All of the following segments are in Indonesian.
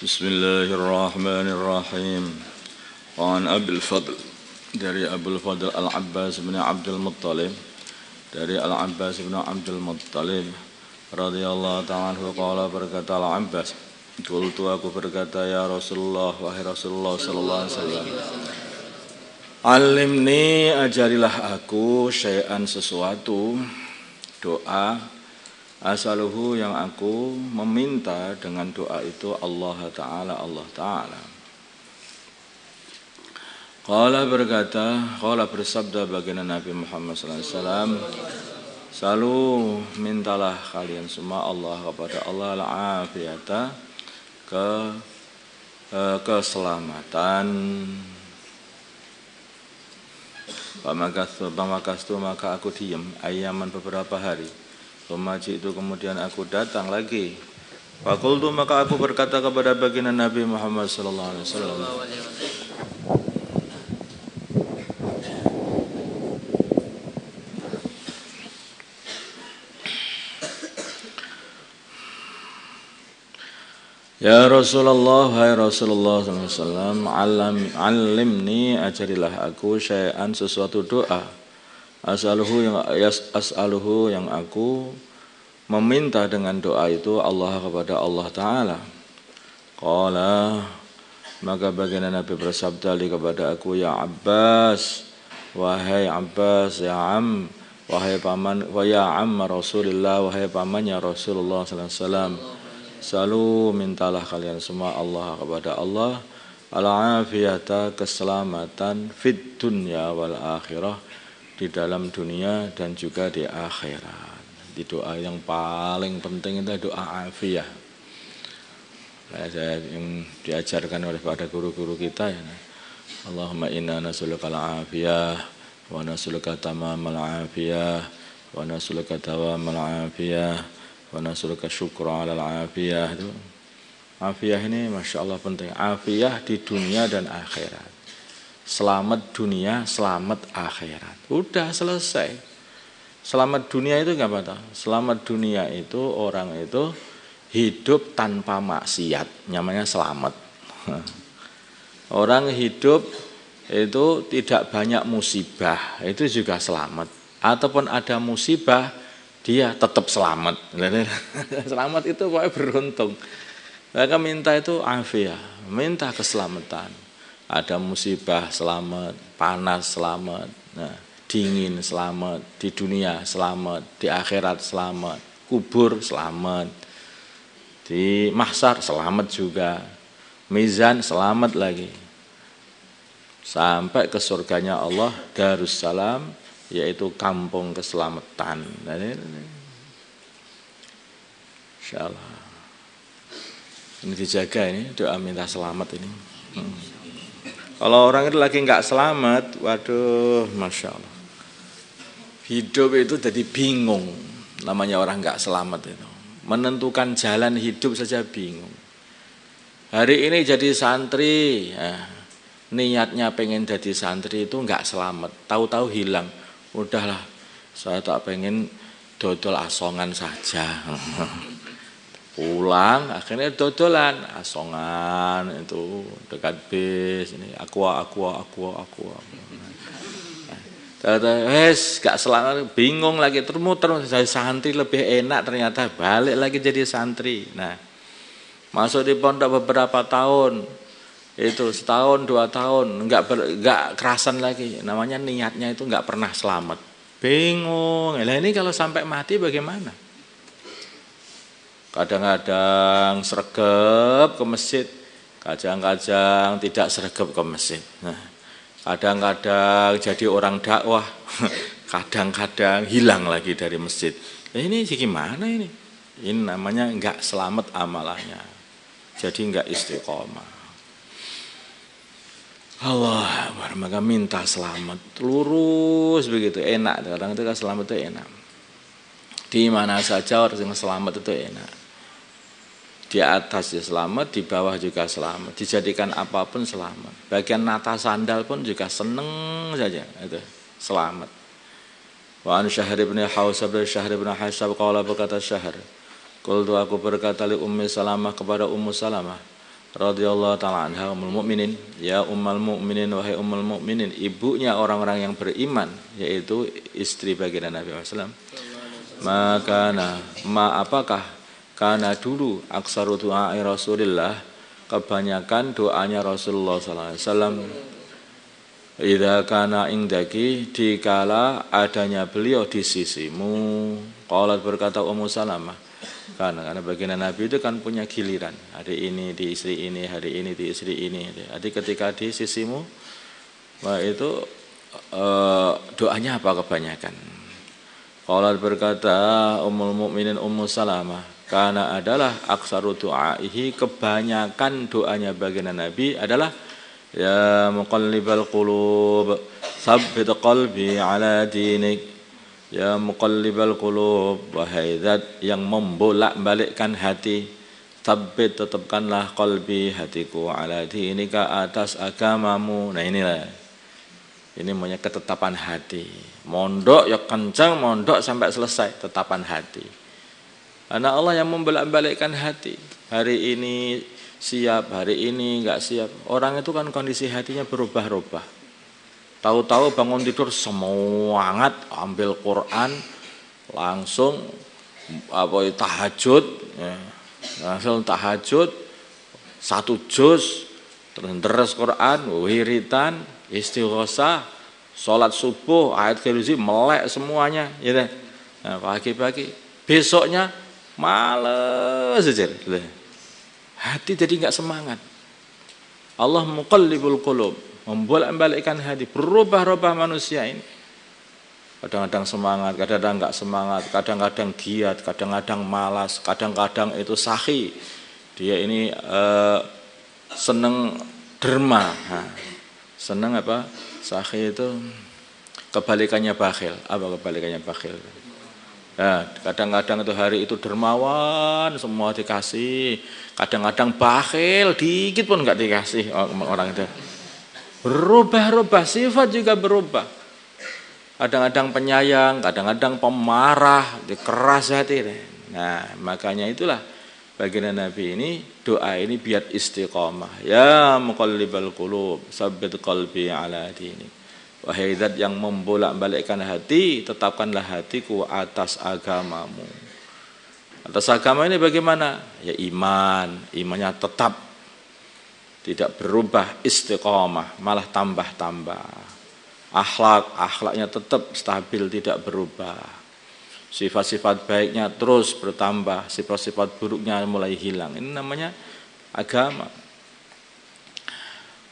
Bismillahirrahmanirrahim. An Abil Fadl, dari Abul Fadl Al-Abbas bin Abdul Muttalib, dari Al-Abbas bin Abdul Muttalib radhiyallahu ta'ala anhu qala, berkata Al-Abbas, qultu, aku berkata, ya Rasulullah, wahai Rasulullah sallallahu alaihi wasallam, alimni, ajarilah aku syai'an, sesuatu, doa, asaluhu, yang aku meminta dengan doa itu Allah Ta'ala, Allah Ta'ala. Qala berkata, qala bersabda baginda Nabi Muhammad SAW, selalu mintalah kalian semua Allah kepada Allah al-afiyata, keselamatan. Pamakastu, maka aku diam, ayaman, beberapa hari. Pemaji itu, kemudian aku datang lagi. Fakultu, maka aku berkata kepada baginda Nabi Muhammad sallallahu alaihi wasallam, ya Rasulullah, hai Rasulullah sallallahu alaihi wasallam, alimni, ajarilah aku syai'an, sesuatu doa, as'aluhu yang aku meminta dengan doa itu Allah kepada Allah Ta'ala. Qala, maka baginda Nabi bersabda kepada aku, ya Abbas, wahai Abbas, ya Am, wahai paman, wa ya Amma Rasulillah, wahai pamannya Rasulullah sallallahu alaihi wasallam, selalu mintalah kalian semua Allah kepada Allah al-afiyata, keselamatan, fid dunya wal akhirah, di dalam dunia dan juga di akhirat. Di doa yang paling penting itu doa afiyah. Yang diajarkan oleh pada guru-guru kita ya. Allahumma inna nas'aluka al-afiyah wa nas'aluka tamamal afiyah wa nas'aluka dawamal afiyah wa nas'aluka syukra 'alal afiyah. Itu afiyah ini Masya Allah penting. Afiyah di dunia dan akhirat. Selamat dunia, selamat akhirat. Udah selesai. Selamat dunia itu enggak apa-apa. Selamat dunia itu orang itu hidup tanpa maksiat, namanya selamat. Orang hidup itu tidak banyak musibah, itu juga selamat. Ataupun ada musibah, dia tetap selamat. Selamat itu pokoknya beruntung. Mereka minta itu afiyah, minta keselamatan. Ada musibah selamat, panas selamat, nah, dingin selamat, di dunia selamat, di akhirat selamat, kubur selamat, di mahsyar selamat juga, mizan selamat lagi, sampai ke surganya Allah, Darussalam, yaitu kampung keselamatan. Insyaallah ini dijaga, ini doa minta selamat ini. Kalau orang itu lagi nggak selamat, waduh, Masya Allah, hidup itu jadi bingung. Namanya orang nggak selamat itu, menentukan jalan hidup saja bingung. Hari ini jadi santri, niatnya pengen jadi santri itu nggak selamat, tahu-tahu hilang. Udahlah, saya tak pengen dodol asongan saja. Pulang akhirnya dodolan asongan itu dekat bis ini, aqua. Gak selamat, bingung lagi, termuter, jadi santri lebih enak, ternyata balik lagi jadi santri. Nah, masuk di pondok beberapa tahun, itu setahun 2 tahun nggak kerasan lagi, namanya niatnya itu nggak pernah selamat, bingung. Nah, ini kalau sampai mati bagaimana? Kadang-kadang sregep ke masjid, kadang-kadang tidak sregep ke masjid. Nah, kadang-kadang jadi orang dakwah, kadang-kadang hilang lagi dari masjid. Ini gimana ini? Ini namanya enggak selamat amalannya. Jadi enggak istiqomah. Allah, maka minta selamat lurus begitu, enak. Orang itu kan selamat itu enak. Di mana saja orang yang selamat itu enak. Di atas ya selamat, di bawah juga selamat. Dijadikan apapun selamat. Bagian nata sandal pun juga seneng saja itu selamat. Wa an Syahr bin Hausab bin Syahr bin Haisab qala berkata Syahr, qultu aku berkata li Ummi Salamah kepada Ummu Salamah radhiyallahu taala anha ummul mukminin, ya ummul mukminin wahai ummul mukminin, ibunya orang-orang yang beriman, yaitu istri baginda Nabi sallallahu alaihi wasallam. Maka apakah karena dulu aksaru doa Rasulullah, kebanyakan doanya Rasulullah sallallahu alaihi wasallam, idza kana indaki, dikala adanya beliau di sisimu. Qalat berkata Ummu Salamah, karena baginda Nabi itu kan punya giliran, hari ini di istri ini, hari ini di istri ini. Jadi ketika di sisimu, itu doanya apa kebanyakan? Qalat berkata Ummul Mukminin Ummu Salamah, karena adalah aksaru du'aihi, kebanyakan doanya baginda Nabi adalah ya muqallibal qulub tsabbit qalbi ala dinik. Ya muqallibal qulub, wahai zat yang membolak-balikkan hati, tsabbit, tetapkanlah qalbi, hatiku, ala dinika, atas agamamu. Nah inilah, ini namanya ketetapan hati. Mondok ya kencang, mondok sampai selesai, tetapan hati. Karena Allah yang membolak-balikkan hati. Hari ini siap, hari ini enggak siap. Orang itu kan kondisi hatinya berubah-ubah. Tahu-tahu bangun tidur semangat, ambil Quran, langsung tahajud, ya. Langsung tahajud 1 juz, terus Quran, wiritan, istighosah, sholat subuh, ayat kursi, melek semuanya, gitu. Nah, pagi-pagi, besoknya males aja, gitu. Hati jadi nggak semangat. Allah muqallibul qulub, membolak-balikkan hati, berubah-ubah manusia ini. Kadang-kadang semangat, kadang-kadang enggak semangat, kadang-kadang giat, kadang-kadang malas, kadang-kadang itu sahi. Dia ini seneng derma. Nah, seneng apa? Sahi itu kebalikannya bakhil. Apa kebalikannya bakhil? Ya, kadang-kadang itu hari itu dermawan, semua dikasih. Kadang-kadang bakhil, dikit pun enggak dikasih orang itu. Berubah-ubah, sifat juga berubah. Kadang-kadang penyayang, kadang-kadang pemarah, keras hati. Nah, makanya itulah baginda Nabi ini, doa ini biar istiqamah. Ya muqallibal qulub, tsabbit qalbi ala dinik. Wahai zat yang membolak-balikkan hati, tetapkanlah hatiku atas agamamu. Atas agama ini bagaimana? Ya iman, imannya tetap, tidak berubah, istiqamah, malah tambah-tambah. Akhlaknya tetap stabil, tidak berubah. Sifat-sifat baiknya terus bertambah, sifat-sifat buruknya mulai hilang. Ini namanya agama.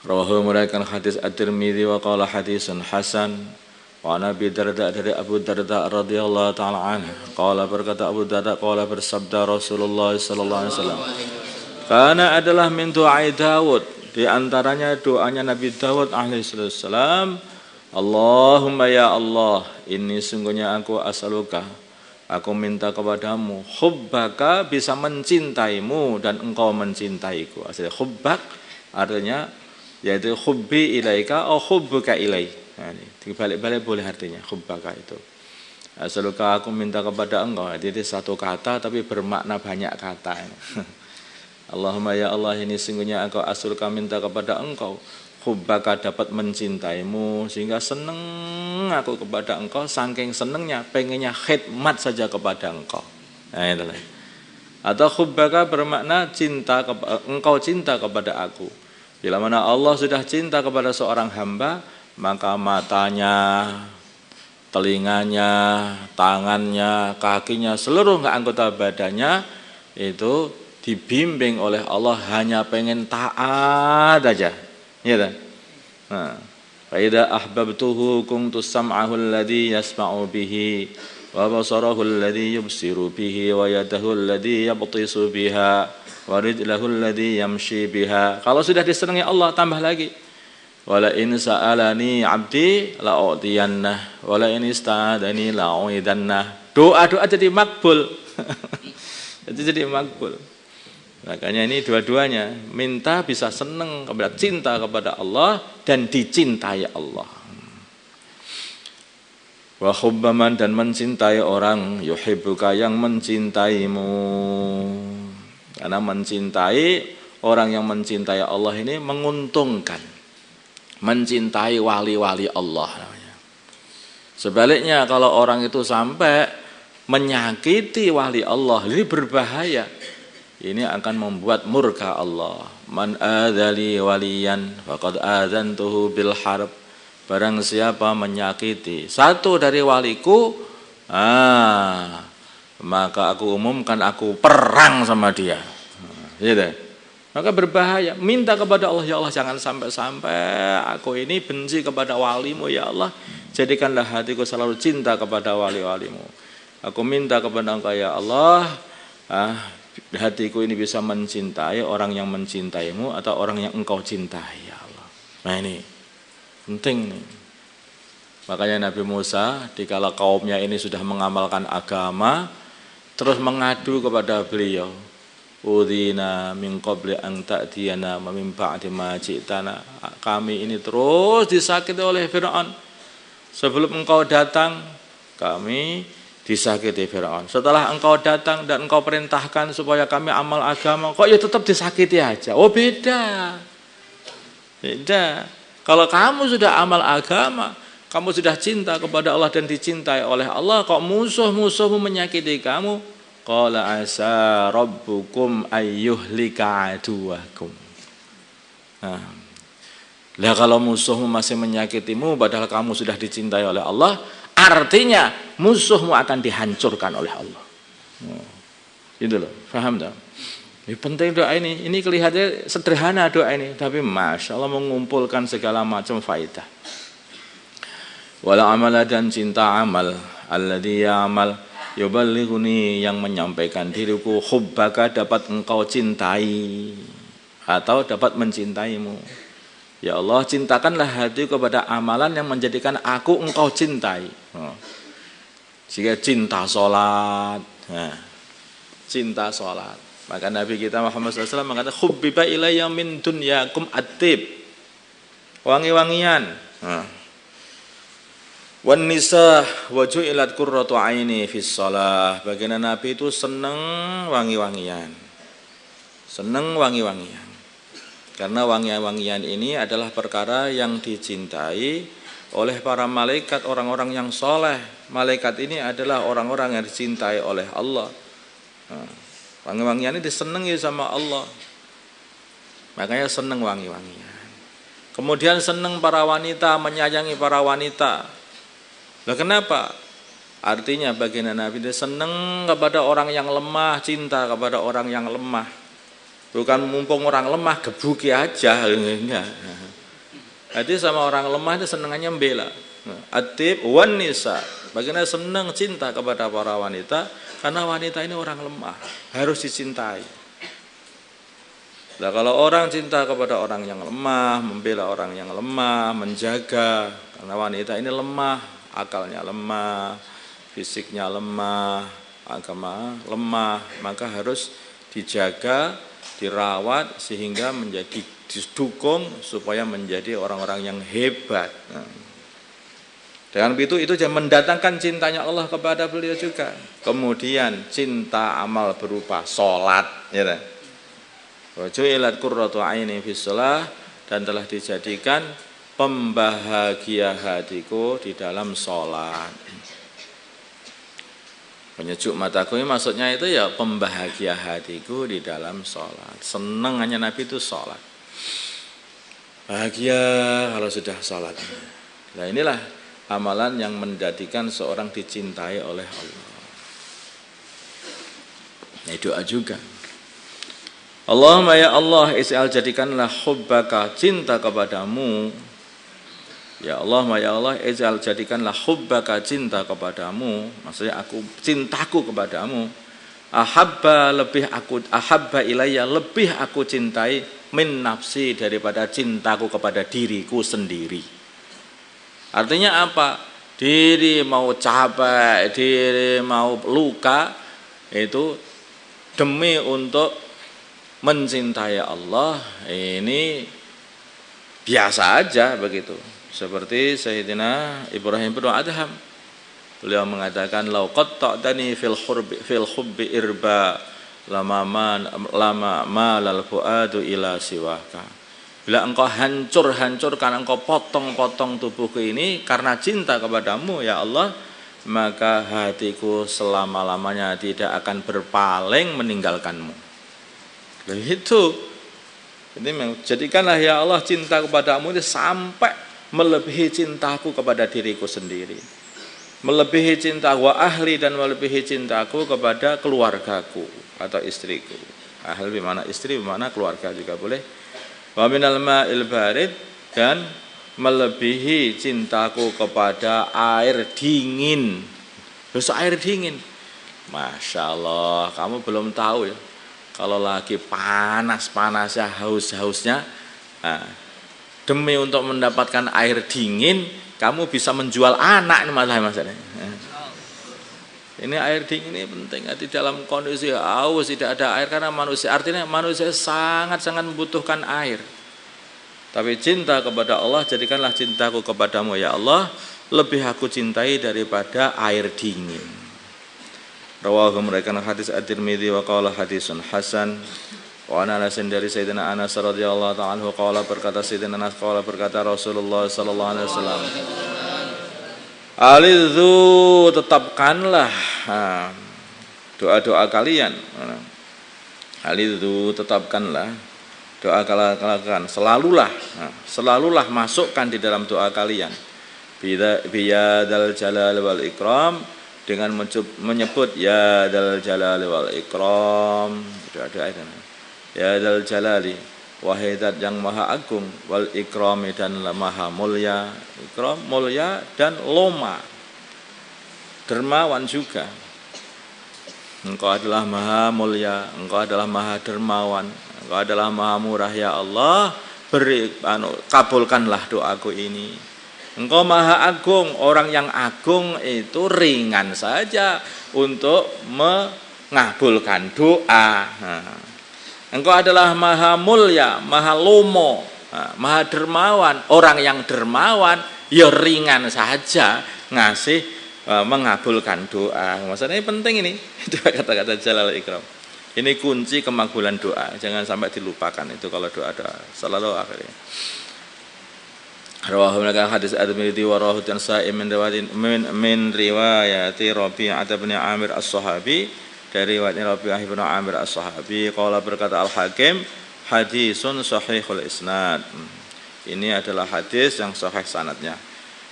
Rawahu meriwayatkan hadis At-Tirmidzi wa qala hadisun hasan. Wa Nabi Darda, dari Abu Darda radhiyallahu taala anhu, qala berkata Abu Darda, qala bersabda Rasulullah sallallahu alaihi wasallam, karena adalah min doa Daud, di antaranya doanya Nabi Daud alaihissalam, Allahumma ya Allah, ini sungguhnya aku as'aluka, aku minta kepadamu, hubbaka, bisa mencintaimu dan engkau mencintaiku. Asli hubbak artinya yaitu hubbi ilaika atau hubbuka ilai. Nah, dibalik-balik boleh artinya hubbaka itu. As'aluka, aku minta kepada engkau. Jadi satu kata tapi bermakna banyak kata. Allahumma ya Allah, ini sungguhnya aku as'aluka, minta kepada engkau, hubbaka, dapat mencintaimu, sehingga seneng aku kepada engkau, saking senengnya pengennya khidmat saja kepada engkau. Nah, itulah. Atau hubbaka bermakna cinta, engkau cinta kepada aku. Bila mana Allah sudah cinta kepada seorang hamba, maka matanya, telinganya, tangannya, kakinya, seluruh anggota badannya itu dibimbing oleh Allah hanya pengen taat aja. Ya kan? Nah, fa idza ahbabtuhu kuntu sam'ahu alladhi yasma'u bihi wa basarahu alladhi yubsiru bihi wa yadahu alladhi yabtisu biha wa rijlahu alladhi yamshi biha. Kalau sudah disenangi Allah, tambah lagi. Wala in sa'alani 'abdi la'utiyannah, wala in ista'adani la'uidannah. Doa-doa jadi makbul. Jadi makbul. Makanya ini dua-duanya, minta bisa senang kepada cinta kepada Allah dan dicintai Allah. Wa hubbaman dan mencintai orang yuhibbuka yang mencintaimu. Karena mencintai orang yang mencintai Allah ini menguntungkan. Mencintai wali-wali Allah namanya. Sebaliknya kalau orang itu sampai menyakiti wali Allah, ini berbahaya. Ini akan membuat murka Allah. Man adzali waliyan faqad adzantuhu bil harb. Barang siapa menyakiti satu dari waliku, maka aku umumkan aku perang sama dia. Gitu. Maka berbahaya. Minta kepada Allah, ya Allah jangan sampai-sampai aku ini benci kepada walimu ya Allah. Jadikanlah hatiku selalu cinta kepada wali-walimu. Aku minta kepada Engkau ya Allah, hatiku ini bisa mencintai orang yang mencintaimu atau orang yang Engkau cintai ya Allah. Nah ini penting nih. Makanya Nabi Musa dikala kaumnya ini sudah mengamalkan agama, terus mengadu kepada beliau. Udhina min qabli an ta'tiyana wa min ba'di ma ji'tana. Kami ini terus disakiti oleh Firaun. Sebelum engkau datang, kami disakiti Firaun. Setelah engkau datang dan engkau perintahkan supaya kami amal agama, kok ya tetap disakiti aja. Oh beda. Beda. Kalau kamu sudah amal agama, kamu sudah cinta kepada Allah dan dicintai oleh Allah, kok musuh-musuhmu menyakiti kamu? Qala asa rabbukum ayyuhlika aduwakum. Nah, lah kalau musuhmu masih menyakitimu padahal kamu sudah dicintai oleh Allah, artinya musuhmu akan dihancurkan oleh Allah. Gitu loh, paham tak? Ini penting doa ini. Ini kelihatannya sederhana doa ini, tapi masya Allah mengumpulkan segala macam faidah. Wala amala dan cinta amal, alladzi ya'mal yuballighuni yang menyampaikan diriku hubbaka dapat engkau cintai atau dapat mencintaimu. Ya Allah, cintakanlah hati kepada amalan yang menjadikan aku engkau cintai. Jika cinta sholat, cinta sholat. Maka Nabi kita Muhammad SAW mengatakan hubbiba ilayya min dunyakum at-tib, wangi-wangian. Wan nisa wa ju'ilat qurratu aini fis shalah. Baginda Nabi itu senang wangi-wangian. Senang wangi-wangian. Karena wangi-wangian ini adalah perkara yang dicintai oleh para malaikat, orang-orang yang soleh. Malaikat ini adalah orang-orang yang dicintai oleh Allah. Wangi-wangian ini disenangi sama Allah. Makanya senang wangi-wangian. Kemudian senang para wanita, menyayangi para wanita. Lah kenapa? Artinya baginda Nabi itu senang kepada orang yang lemah, cinta kepada orang yang lemah. Bukan mumpung orang lemah gebuki aja, enggak. Jadi sama orang lemah itu senangannya membela. Atib wan nisa. Baginda senang cinta kepada para wanita karena wanita ini orang lemah, harus dicintai. Nah, kalau orang cinta kepada orang yang lemah, membela orang yang lemah, menjaga, karena wanita ini lemah, akalnya lemah, fisiknya lemah, agama lemah, maka harus dijaga, dirawat sehingga menjadi didukung supaya menjadi orang-orang yang hebat. Dengan itu mendatangkan cintanya Allah kepada beliau juga. Kemudian cinta amal berupa sholat, ya. Wa ju'ilat qurratu aini fis shalah, dan telah dijadikan pembahagia hatiku di dalam sholat. Penyejuk mataku ini maksudnya itu ya pembahagia hatiku di dalam sholat. Senang hanya Nabi itu sholat. Bahagia kalau sudah sholat. Nah inilah amalan yang menjadikan seorang dicintai oleh Allah. Nah doa juga. Allahumma ya Allah, is'al jadikanlah hubbaka, cinta kepadamu. Ya Allah, ya Allah, ij'al jadikanlah hubbaka, cinta kepadamu, maksudnya aku cintaku kepadamu, ahabba ilayya, lebih aku cintai min nafsi, daripada cintaku kepada diriku sendiri. Artinya apa? Diri mau capek, diri mau luka, itu demi untuk mencintai Allah, ini biasa aja begitu. Seperti Sayyidina Ibrahim bin Adham, beliau mengatakan lau qatta'tani fil hubbi irba lama malal fuadu ila siwaka. Bila engkau hancurkan, engkau potong-potong tubuhku ini karena cinta kepadamu ya Allah, maka hatiku selama-lamanya tidak akan berpaling meninggalkanmu. Begitu. Ini jadikanlah ya Allah cinta kepadamu ini sampai melebihi cintaku kepada diriku sendiri, melebihi cinta wa ahli, dan melebihi cintaku kepada keluargaku atau istriku. Ahli bermakna istri, bermakna keluarga juga boleh. Wa minal ma'il barid, dan melebihi cintaku kepada air dingin. Terus air dingin, Masya Allah, kamu belum tahu ya, kalau lagi panas-panasnya, haus-hausnya, nah, demi untuk mendapatkan air dingin, kamu bisa menjual anak, ini masalahnya. Ini air dingin ini penting. Di dalam kondisi haus tidak ada air, karena manusia, artinya manusia sangat-sangat membutuhkan air. Tapi cinta kepada Allah, jadikanlah cintaku kepadamu ya Allah lebih aku cintai daripada air dingin. Rawahu mereka hadis At-Tirmidzi wa qala hadisun hasan. Wa ana Anas dari Sayyidina Anas radhiyallahu ta'ala anhu qala, berkata Sayyidina Anas, qala berkata Rasulullah sallallahu alaihi wasallam, alidzu, tetapkanlah doa-doa kalian. Alidzu, tetapkanlah doa kalian, selalulah masukkan di dalam doa kalian biyadal jalal wal ikram, dengan menyebut ya dal jalali wal ikram, doa-doa itu. Ya dal jalali, wahai zat yang maha agung, wal ikrami, dan maha mulia. Ikram mulia dan loma, dermawan juga. Engkau adalah maha mulia, engkau adalah maha dermawan, engkau adalah maha murah ya Allah, kabulkanlah doaku ini. Engkau maha agung, orang yang agung itu ringan saja untuk mengabulkan doa. Engkau adalah maha mulia, maha lomo, maha dermawan. Orang yang dermawan ya ringan saja ngasih mengabulkan doa. Maksudnya ini penting ini. Itu kata-kata Jalal Ikram. Ini kunci kemakbulan doa. Jangan sampai dilupakan itu kalau doa-doa. Selalu akhirnya. Rawahu mereka hadis At-Tirmidzi wa rawahu An-Nasa'i min riwayati Rabi'ah bin Amir As-Sahabi, dari riwayat Rabi'ah bin Amir As-Sahabi qala, berkata Al-Hakim, hadisun sahihul isnad. Ini adalah hadis yang sahih sanadnya.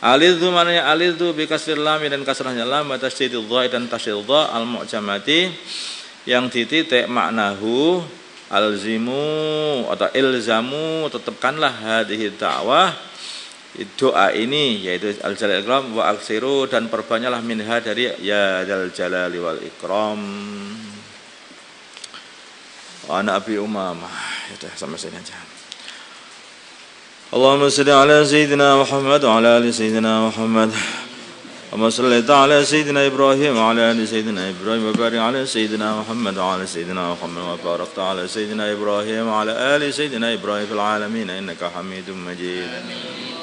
Alidzu, maknanya alidzu bi kasril lam dan kasrahnya lam, wa tasydididz dha dan tasydidz dha al-mu'jamati, yang dititik, maknahu alzimu atau ilzamu, tetapkanlah hadhihi da'wah, doa ini, yaitu al-jalal ikram, wa aksiru, dan perbanyaklah minha, dari ya dal jalali wal ikram. Wa ana Abi Umamah. Sudah sampai sini aja. Allahumma shalli ala sayyidina Muhammad wa ala ali sayyidina Muhammad. Allahumma shalli ala sayyidina Ibrahim wa ala ali sayyidina Ibrahim, wa barik ala sayyidina Muhammad wa ala sayyidina Muhammad, wa barik ala sayyidina Ibrahim wa ala ali sayyidina Ibrahim fil alamin innaka Hamidum Majid.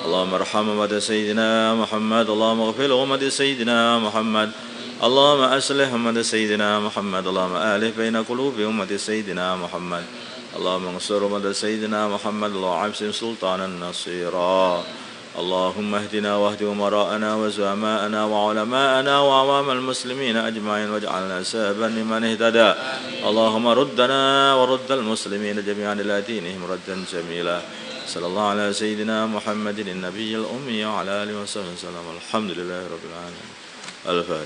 اللهم ارحم أمة سيدنا محمد، اللهم اغفر أمة سيدنا محمد، اللهم أصلح أمة سيدنا محمد، اللهم ألف بين قلوب أمة سيدنا محمد، اللهم انصر أمة سيدنا محمد، اللهم أعز سلطانا نصيرا، اللهم اهدنا واهد أمراءنا وزعماءنا وعلماءنا وعوام المسلمين أجمعين، واجعلنا سببا لمن اهتدى، اللهم ردنا ورد المسلمين جميعا إلى دينهم ردا جميلا. صلى الله على سيدنا محمد النبي الأمي وعلى آله وصحبه وسلم. الحمد لله رب العالمين. الفاتحة.